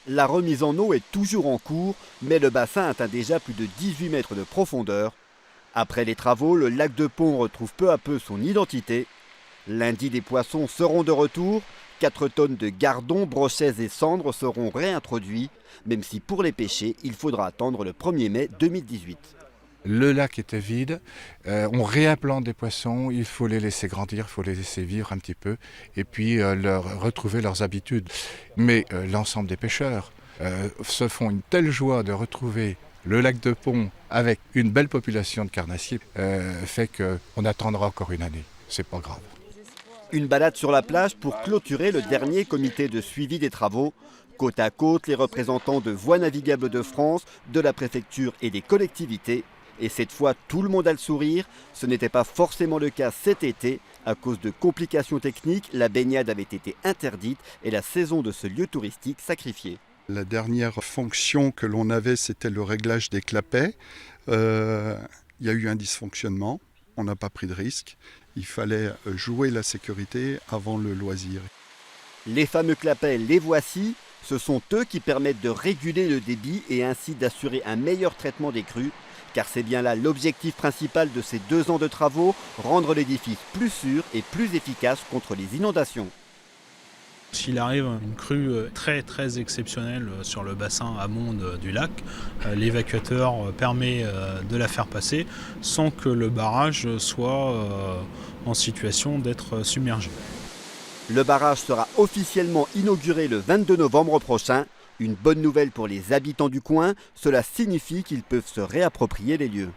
La remise en eau est toujours en cours, mais le bassin atteint déjà plus de 18 mètres de profondeur. Après les travaux, le lac de Pont retrouve peu à peu son identité. Lundi, les poissons seront de retour. 4 tonnes de gardons, brochets et cendres seront réintroduits, même si pour les pêcher, il faudra attendre le 1er mai 2018. Le lac était vide, on réimplante des poissons, il faut les laisser grandir, il faut les laisser vivre un petit peu et puis retrouver leurs habitudes. Mais l'ensemble des pêcheurs se font une telle joie de retrouver le lac de Pont avec une belle population de carnassiers fait qu'on attendra encore une année, c'est pas grave. Une balade sur la plage pour clôturer le dernier comité de suivi des travaux. Côte à côte, les représentants de Voies navigables de France, de la préfecture et des collectivités. Et cette fois, tout le monde a le sourire. Ce n'était pas forcément le cas cet été. À cause de complications techniques, la baignade avait été interdite et la saison de ce lieu touristique sacrifiée. La dernière fonction que l'on avait, c'était le réglage des clapets. Il y a eu un dysfonctionnement. On n'a pas pris de risque. Il fallait jouer la sécurité avant le loisir. Les fameux clapets, les voici. Ce sont eux qui permettent de réguler le débit et ainsi d'assurer un meilleur traitement des crues. Car c'est bien là l'objectif principal de ces 2 ans de travaux, rendre l'édifice plus sûr et plus efficace contre les inondations. S'il arrive une crue très exceptionnelle sur le bassin amont du lac, l'évacuateur permet de la faire passer sans que le barrage soit en situation d'être submergé. Le barrage sera officiellement inauguré le 22 novembre prochain. Une bonne nouvelle pour les habitants du coin, cela signifie qu'ils peuvent se réapproprier les lieux.